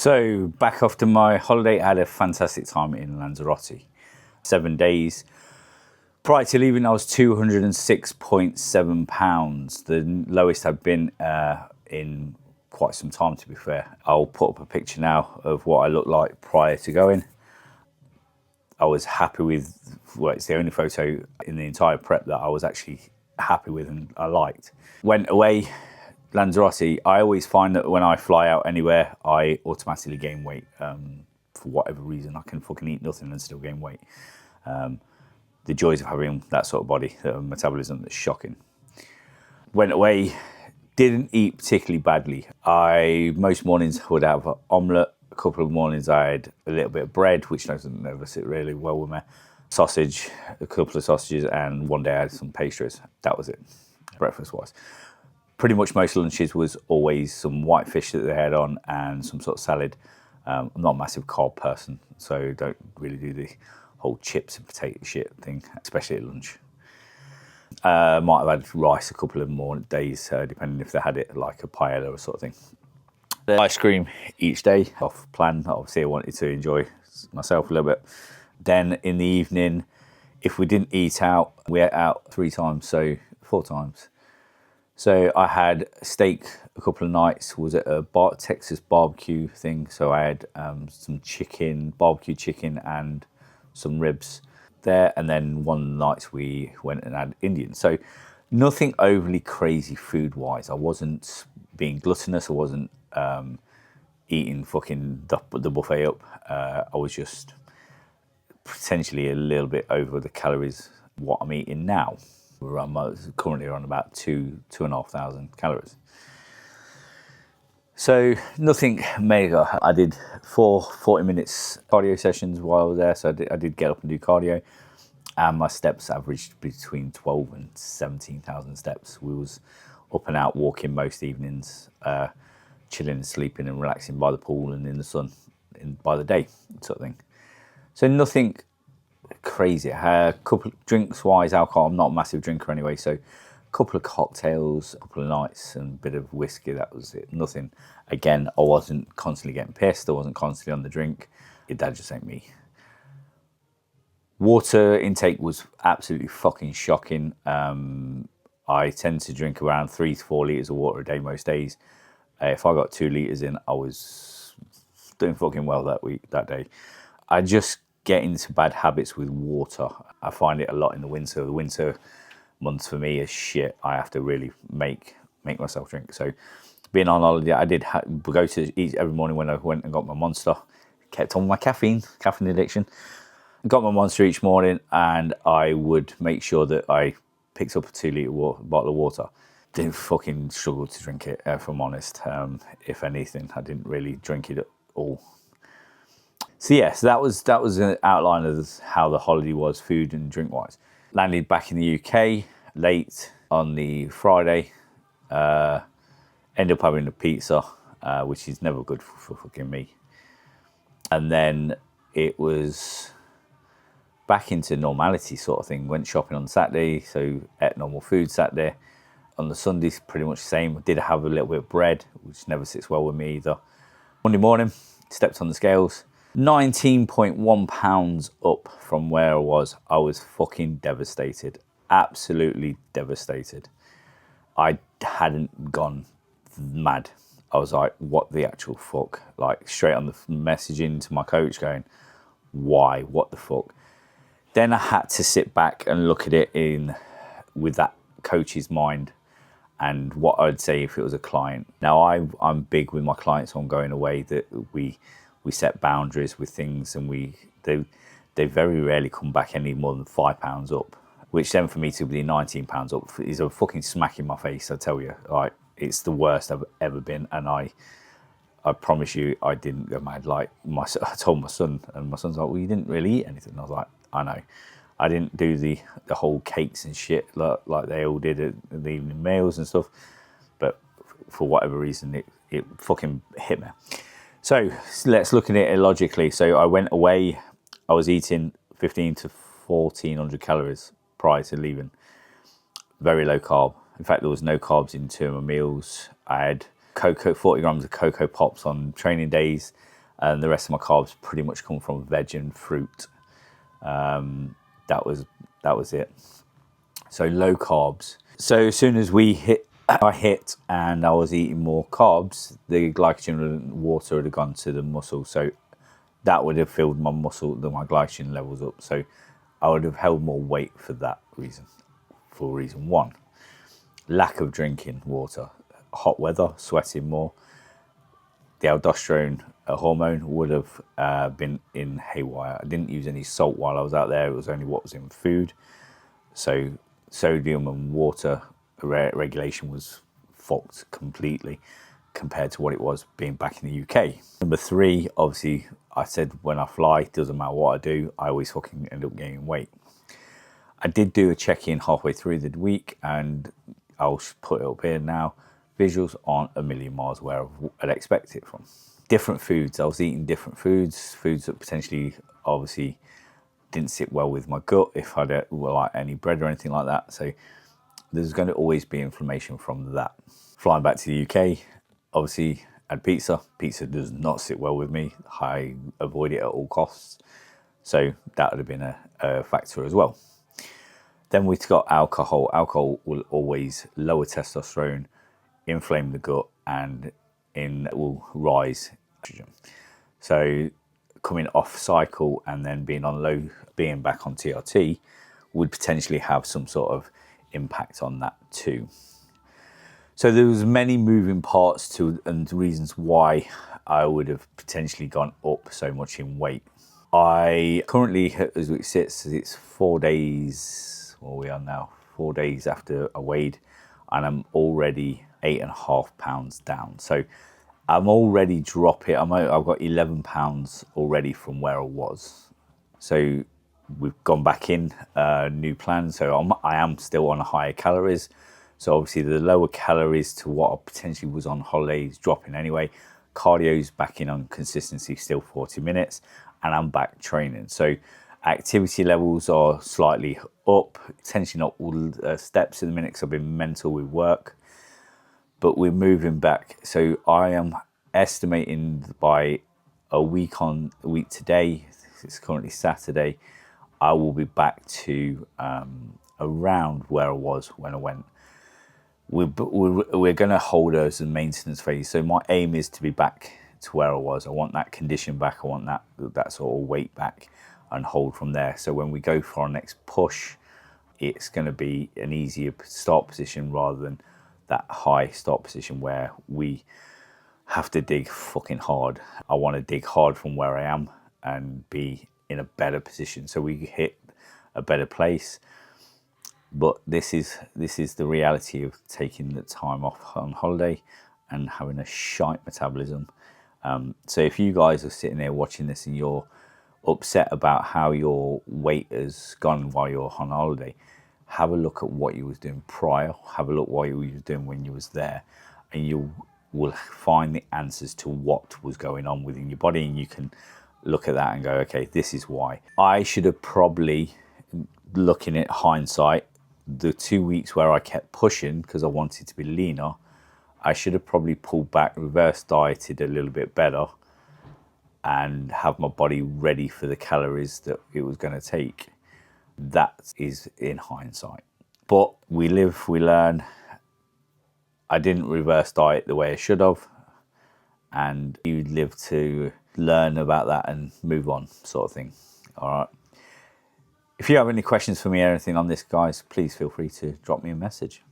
So back after my holiday, I had a fantastic time in Lanzarote. 7 days. Prior to leaving, I was 206.7 pounds, the lowest I've been in quite some time, to be fair. I'll put up a picture now of what I looked like prior to going. I was happy with, well, it's the only photo in the entire prep that I was actually happy with and I liked. Went away, Lanzarote. I always find that when I fly out anywhere, I automatically gain weight. For whatever reason, I can fucking eat nothing and still gain weight. The joys of having that sort of body, metabolism, that's shocking. Went away, didn't eat particularly badly. Most mornings would have an omelette. A couple of mornings I had a little bit of bread, which doesn't never sit really well with me. Sausage, a couple of sausages, and one day I had some pastries. That was it, breakfast-wise. Pretty much most lunches was always some white fish that they had on and some sort of salad. I'm not a massive carb person, so don't really do the whole chips and potato shit thing, especially at lunch. Might have had rice a couple of more days, depending if they had it like a paella or sort of thing. The ice cream each day, off plan. Obviously, I wanted to enjoy myself a little bit. Then in the evening, if we didn't eat out, we ate out 3 times, so 4 times. So I had steak a couple of nights, was at a Texas barbecue thing. So I had some chicken, barbecue chicken and some ribs there. And then one night we went and had Indian. So nothing overly crazy food-wise. I wasn't being gluttonous. I wasn't eating fucking the buffet up. I was just potentially a little bit over the calories what I'm eating now. Currently on about 2,500 calories. So nothing mega. I did 4 40 minutes cardio sessions while I was there. So I did get up and do cardio, and my steps averaged between 12 and 17,000 steps. We was up and out walking most evenings, chilling and sleeping and relaxing by the pool and in the sun by the day, sort of thing. So nothing crazy. A couple drinks wise, alcohol. I'm not a massive drinker anyway, so a couple of cocktails, a couple of nights, and a bit of whiskey. That was it. Nothing. Again, I wasn't constantly getting pissed. I wasn't constantly on the drink. That just ain't me. Water intake was absolutely fucking shocking. I tend to drink around 3 to 4 litres of water a day most days. If I got 2 litres in, I was doing fucking well that day. I just get into bad habits with water. I find it a lot in the winter. The winter months for me is shit. I have to really make myself drink. So being on holiday, I did go to eat every morning when I went and got my Monster. Kept on my caffeine addiction. Got my Monster each morning, and I would make sure that I picked up a 2 litre bottle of water. Didn't fucking struggle to drink it, if I'm honest. If anything, I didn't really drink it at all. So yes, that was an outline of how the holiday was, food and drink wise. Landed back in the UK late on the Friday. Ended up having a pizza, which is never good for fucking me. And then it was back into normality sort of thing. Went shopping on Saturday, so ate normal food Saturday. On the Sundays, pretty much the same. I did have a little bit of bread, which never sits well with me either. Monday morning, stepped on the scales. 19.1 pounds up from where I was. I was fucking devastated. Absolutely devastated. I hadn't gone mad. I was like, what the actual fuck? Like, straight on the messaging to my coach going, why? What the fuck? Then I had to sit back and look at it with that coach's mind and what I'd say if it was a client. Now, I'm big with my clients on going away, that we set boundaries with things, and they very rarely come back any more than £5 up, which then for me to be 19 pounds up is a fucking smack in my face. I tell you, like, it's the worst I've ever been, and I promise you, I didn't go mad. Like, I told my son, and my son's like, "Well, you didn't really eat anything." I was like, "I know, I didn't do the whole cakes and shit like they all did at the evening meals and stuff, but for whatever reason, it fucking hit me." So let's look at it logically. So I went away. I was eating 1,500 to 1,400 calories prior to leaving. Very low carb. In fact, there was no carbs in 2 of my meals. I had 40 grams of Cocoa Pops on training days. and the rest of my carbs pretty much come from veg and fruit. That was it. So low carbs. So as soon as I hit and I was eating more carbs, the glycogen and water had gone to the muscle. So that would have filled my my glycogen levels up. So I would have held more weight for that reason. For reason one, lack of drinking water, hot weather, sweating more. The aldosterone hormone would have been in haywire. I didn't use any salt while I was out there. It was only what was in food. So sodium and water regulation was fucked completely compared to what it was being back in the UK. Number three, obviously, I said when I fly, doesn't matter what I do, I always fucking end up gaining weight. I did do a check-in halfway through the week, and I'll put it up here now. Visuals aren't a million miles where I'd expect it from. Different foods. I was eating different foods that potentially, obviously, didn't sit well with my gut if I don't like any bread or anything like that. So there's going to always be inflammation from that. Flying back to the UK, obviously had pizza. Pizza does not sit well with me. I avoid it at all costs. So that would have been a factor as well. Then we've got alcohol. Alcohol will always lower testosterone, inflame the gut, and it will rise estrogen. So coming off cycle and then being back on TRT would potentially have some sort of impact on that too. So there was many moving parts to and reasons why I would have potentially gone up so much in weight. I currently, as it sits, it's 4 days, what are we on now? 4 days after I weighed, and I'm already 8.5 pounds down. So I'm already dropping. I've got 11 pounds already from where I was. So we've gone back in new plan. So I am still on higher calories. So obviously the lower calories to what I potentially was on holiday is dropping anyway. Cardio's back in on consistency, still 40 minutes, and I'm back training. So activity levels are slightly up, potentially not all steps in the minute because I've been mental with work, but we're moving back. So I am estimating by a week today, it's currently Saturday, I will be back to around where I was when I went. We're going to hold us in maintenance phase. So my aim is to be back to where I was. I want that condition back. I want that sort of weight back and hold from there. So when we go for our next push, it's going to be an easier start position rather than that high start position where we have to dig fucking hard. I want to dig hard from where I am and be in a better position so we hit a better place. But this is the reality of taking the time off on holiday and having a shite metabolism. So if you guys are sitting there watching this and you're upset about how your weight has gone while you're on holiday, have a look at what you was doing prior. Have a look what you was doing when you was there, and you will find the answers to what was going on within your body, and you can look at that and go, okay, this is why. I should have probably, looking at hindsight, the 2 weeks where I kept pushing because I wanted to be leaner, I should have probably pulled back, reverse dieted a little bit better, and have my body ready for the calories that it was going to take. That is in hindsight. But we live, we learn. I didn't reverse diet the way I should have, and you live to learn about that and move on, sort of thing. All right. If you have any questions for me or anything on this, guys, please feel free to drop me a message.